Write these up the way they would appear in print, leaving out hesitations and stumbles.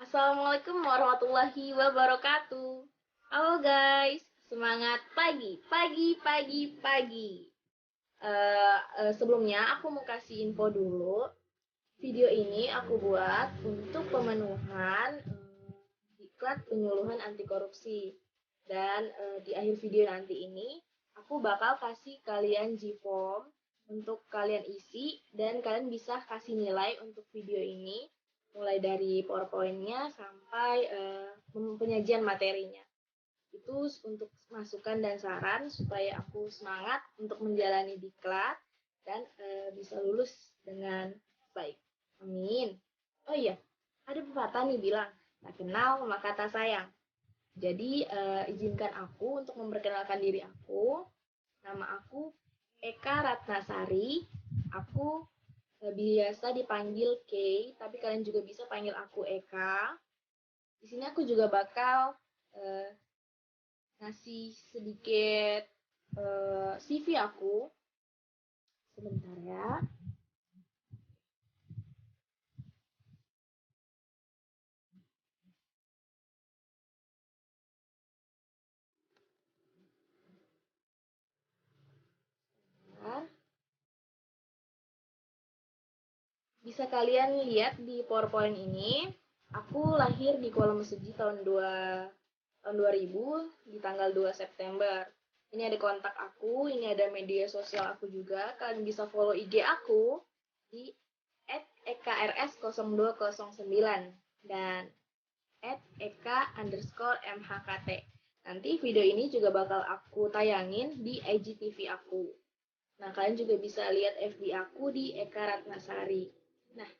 Assalamualaikum warahmatullahi wabarakatuh. Halo guys, semangat pagi, pagi, pagi, pagi. Sebelumnya aku mau kasih info dulu. Video ini aku buat untuk pemenuhan diklat penyuluhan anti korupsi. Dan di akhir video nanti ini aku bakal kasih kalian G-form untuk kalian isi dan kalian bisa kasih nilai untuk video ini mulai dari PowerPoint-nya sampai penyajian materinya. Itu untuk masukan dan saran supaya aku semangat untuk menjalani diklat dan bisa lulus dengan baik. Amin. Oh iya, ada pepatah nih bilang, tak kenal maka tak sayang. Jadi izinkan aku untuk memperkenalkan diri aku. Nama aku Eka Ratnasari. Aku biasa dipanggil Kay, tapi kalian juga bisa panggil aku Eka. Di sini aku juga bakal ngasih sedikit CV aku. Sebentar ya. Bentar. Bisa kalian lihat di PowerPoint ini, aku lahir di Kuala Mesuji tahun 2000 di tanggal 2 September. Ini ada kontak aku, ini ada media sosial aku juga. Kalian bisa follow IG aku di @ekrs0209 dan @eka_mhkt. Nanti video ini juga bakal aku tayangin di IGTV aku. Nah, kalian juga bisa lihat FB aku di Eka Ratnasari. Nah,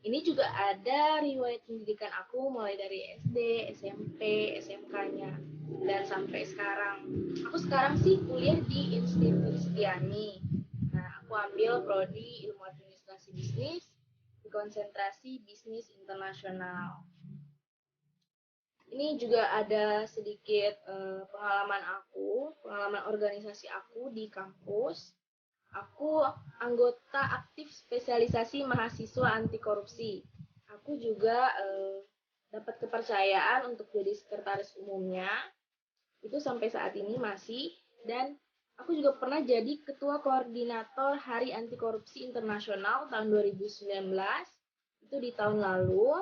ini juga ada riwayat pendidikan aku mulai dari SD, SMP, SMK-nya, dan sampai sekarang. Aku sekarang sih kuliah di Institut Setiani. Nah, aku ambil prodi Ilmu Administrasi Bisnis di konsentrasi Bisnis Internasional. Ini juga ada sedikit pengalaman organisasi aku di kampus. Aku anggota aktif spesialisasi mahasiswa anti korupsi. Aku juga dapat kepercayaan untuk jadi sekretaris umumnya. Itu sampai saat ini masih. Dan aku juga pernah jadi ketua koordinator Hari Anti Korupsi Internasional tahun 2019. Itu di tahun lalu.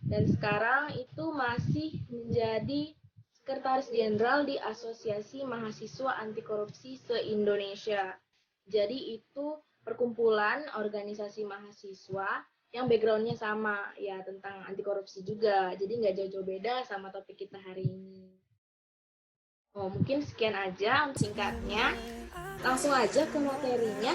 Dan sekarang itu masih menjadi sekretaris jenderal di Asosiasi Mahasiswa Anti Korupsi se-Indonesia. Jadi itu perkumpulan organisasi mahasiswa yang backgroundnya sama, ya tentang anti korupsi juga. Jadi nggak jauh-jauh beda sama topik kita hari ini. Oh, mungkin sekian aja untuk singkatnya. Langsung aja ke materinya.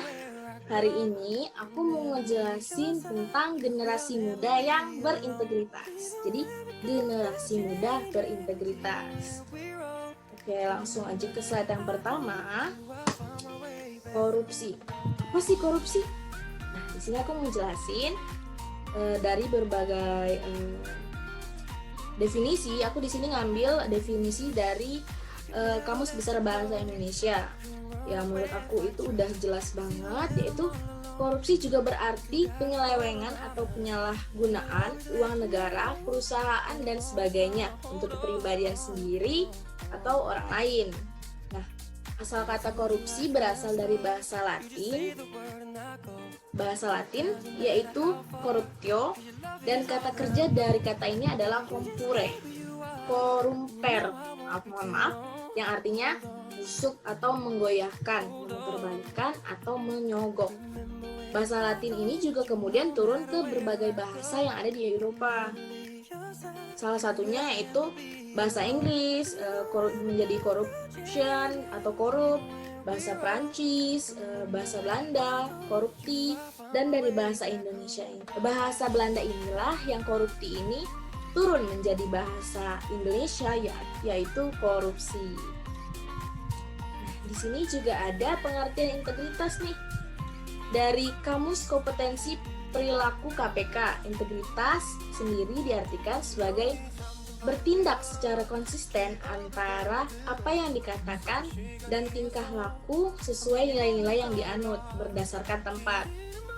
Hari ini aku mau ngejelasin tentang generasi muda yang berintegritas. Jadi, generasi muda berintegritas. Oke, langsung aja ke slide yang pertama. Korupsi. Apa sih korupsi? Nah, di sini aku mau jelasin dari berbagai definisi. Aku di sini ngambil definisi dari Kamus Besar Bahasa Indonesia. Ya, menurut aku itu udah jelas banget, yaitu korupsi juga berarti penyelewengan atau penyalahgunaan uang negara, perusahaan, dan sebagainya untuk kepribadian sendiri atau orang lain. Nah, asal kata korupsi berasal dari bahasa Latin yaitu corruptio, dan kata kerja dari kata ini adalah corrumper, mohon maaf, yang artinya busuk atau menggoyahkan, memutarbalikkan atau menyogok. Bahasa Latin ini juga kemudian turun ke berbagai bahasa yang ada di Eropa. Salah satunya yaitu bahasa Inggris menjadi corruption atau korup, bahasa Prancis, bahasa Belanda, korupti, dan dari bahasa Indonesia ini. Bahasa Belanda inilah yang korupti ini turun menjadi bahasa Indonesia, yaitu korupsi. Nah, di sini juga ada pengertian integritas nih. Dari Kamus Kompetensi Perilaku KPK, integritas sendiri diartikan sebagai bertindak secara konsisten antara apa yang dikatakan dan tingkah laku sesuai nilai-nilai yang dianut berdasarkan tempat.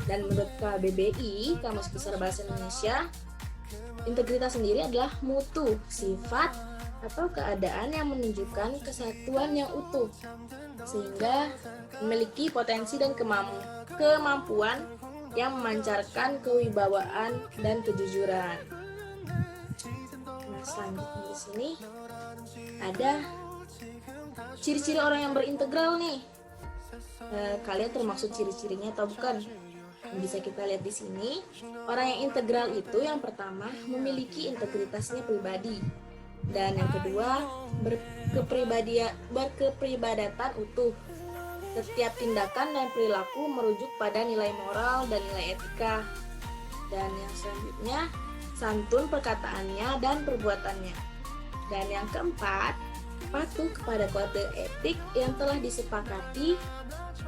Dan menurut KBBI, Kamus Besar Bahasa Indonesia, Integritas sendiri adalah mutu, sifat, atau keadaan yang menunjukkan kesatuan yang utuh, sehingga memiliki potensi dan kemampuan yang memancarkan kewibawaan dan kejujuran. Nah, selanjutnya di sini ada ciri-ciri orang yang berintegral nih. Kalian termasuk ciri-cirinya atau bukan? Yang bisa kita lihat di sini, orang yang integral itu yang pertama memiliki integritasnya pribadi, dan yang kedua berkepribadatan utuh. Setiap tindakan dan perilaku merujuk pada nilai moral dan nilai etika. Dan yang selanjutnya, santun perkataannya dan perbuatannya. Dan yang keempat, patuh kepada kode etik yang telah disepakati,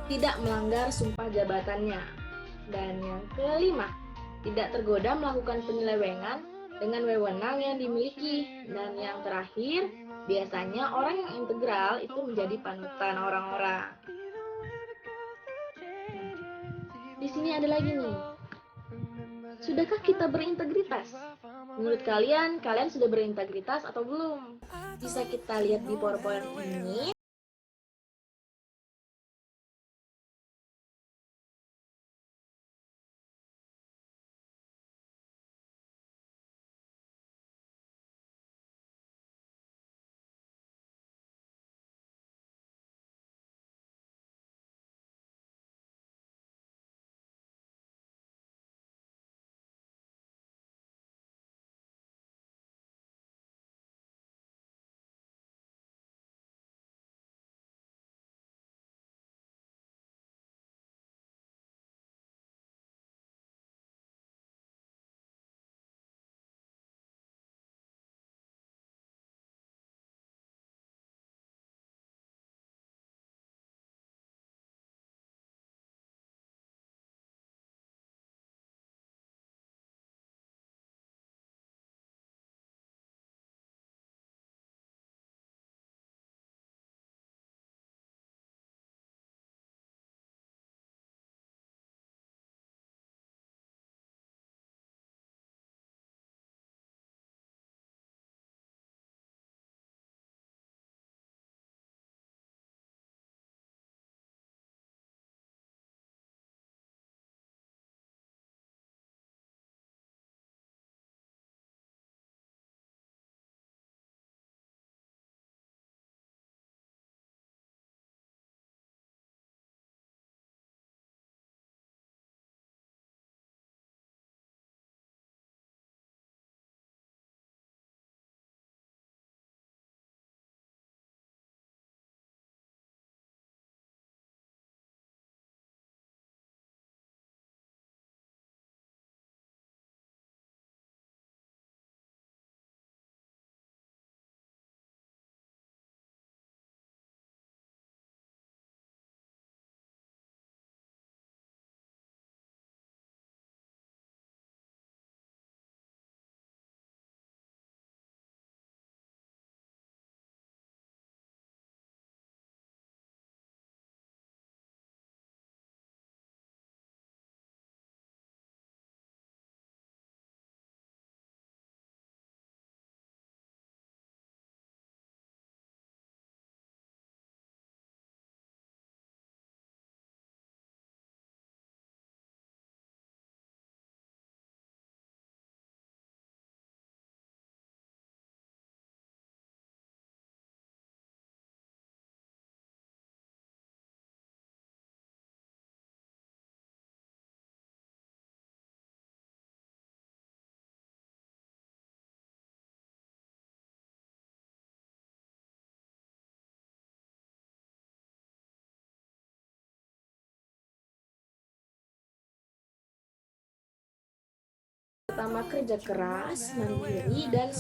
tidak melanggar sumpah jabatannya. Dan yang kelima, tidak tergoda melakukan penyelewengan dengan wewenang yang dimiliki. Dan yang terakhir, biasanya orang yang integral itu menjadi panutan orang-orang. Di sini ada lagi nih. Sudahkah kita berintegritas? Menurut kalian sudah berintegritas atau belum? Bisa kita lihat di PowerPoint ini. Pertama, kerja keras, mandiri, dan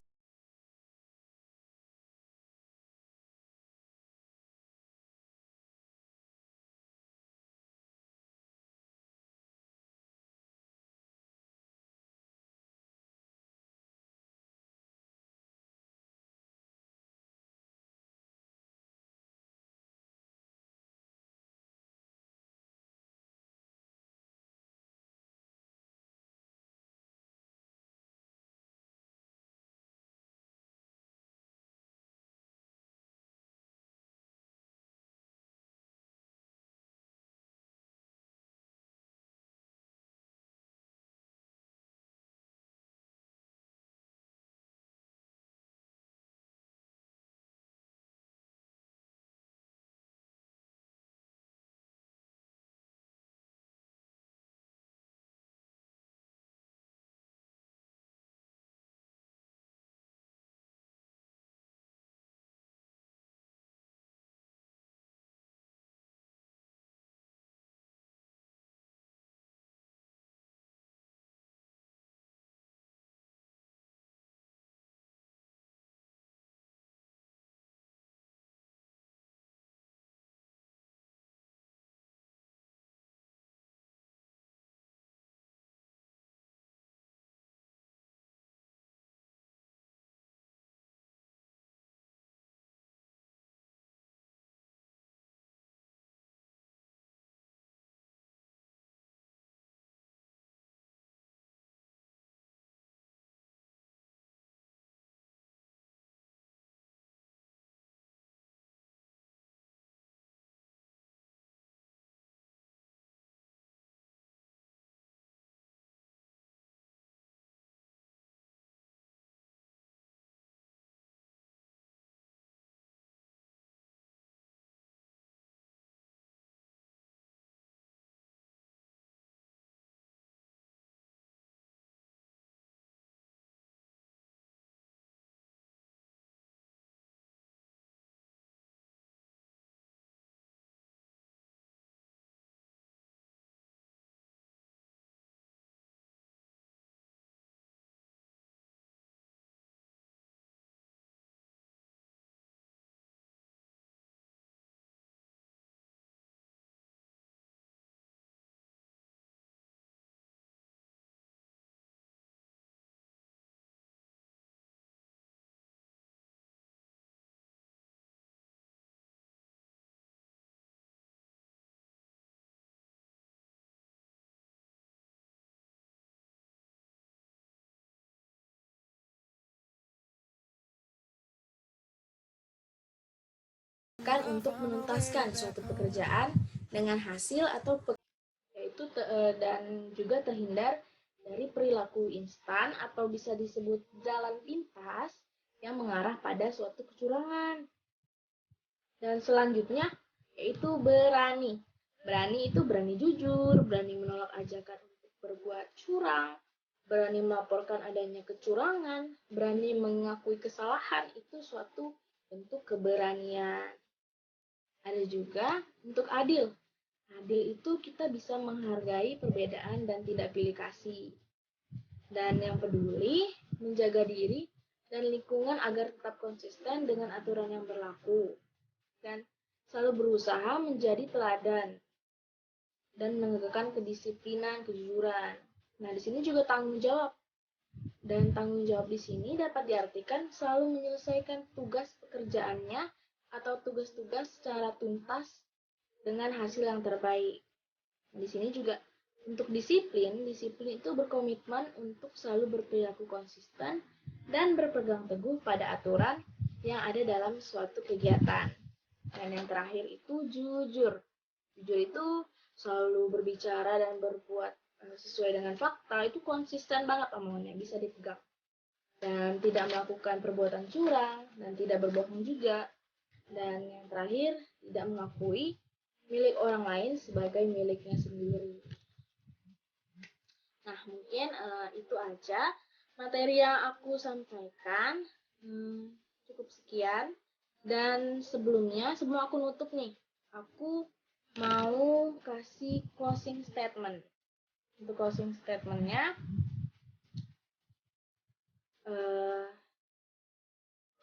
kan untuk menuntaskan suatu pekerjaan dengan hasil atau yaitu dan juga terhindar dari perilaku instan atau bisa disebut jalan pintas yang mengarah pada suatu kecurangan. Dan selanjutnya yaitu berani. Berani itu berani jujur, berani menolak ajakan untuk berbuat curang, berani melaporkan adanya kecurangan, berani mengakui kesalahan itu suatu bentuk keberanian. Ada juga untuk adil. Adil itu kita bisa menghargai perbedaan dan tidak pilih kasih. Dan yang peduli, menjaga diri dan lingkungan agar tetap konsisten dengan aturan yang berlaku. Dan selalu berusaha menjadi teladan dan menegakkan kedisiplinan, kejujuran. Nah, di sini juga tanggung jawab. Dan tanggung jawab di sini dapat diartikan selalu menyelesaikan tugas pekerjaannya atau tugas-tugas secara tuntas dengan hasil yang terbaik. Nah, di sini juga untuk disiplin, disiplin itu berkomitmen untuk selalu berperilaku konsisten dan berpegang teguh pada aturan yang ada dalam suatu kegiatan. Dan yang terakhir itu jujur. Jujur itu selalu berbicara dan berbuat sesuai dengan fakta, itu konsisten banget omongannya, bisa dipegang. Dan tidak melakukan perbuatan curang, dan tidak berbohong juga. Dan yang terakhir, tidak mengakui milik orang lain sebagai miliknya sendiri. Nah, mungkin itu aja materi yang aku sampaikan. Cukup sekian. Dan sebelumnya, sebelum aku nutup nih, aku mau kasih closing statement. Untuk closing statementnya,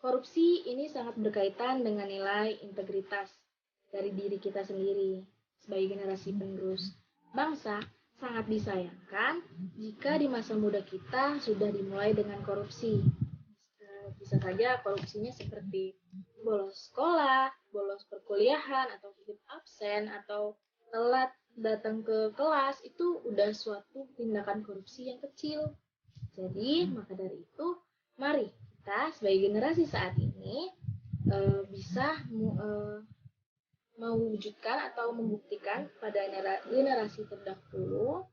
korupsi ini sangat berkaitan dengan nilai integritas dari diri kita sendiri sebagai generasi penerus bangsa. Sangat disayangkan jika di masa muda kita sudah dimulai dengan korupsi. Bisa saja korupsinya seperti bolos sekolah, bolos perkuliahan, atau hidup absen, atau telat datang ke kelas, itu udah suatu tindakan korupsi yang kecil. Jadi, maka dari itu, mari kita sebagai generasi saat ini bisa mewujudkan atau membuktikan pada generasi terdahulu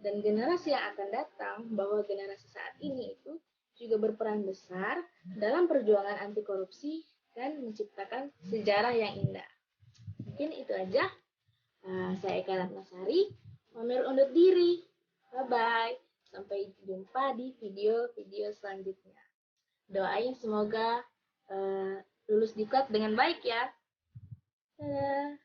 dan generasi yang akan datang bahwa generasi saat ini itu juga berperan besar dalam perjuangan anti korupsi dan menciptakan sejarah yang indah. Mungkin itu aja. Saya Eka Ratnasari, pamir undur diri. Bye-bye. Sampai jumpa di video-video selanjutnya. Doain semoga lulus diklat dengan baik ya. Dadah.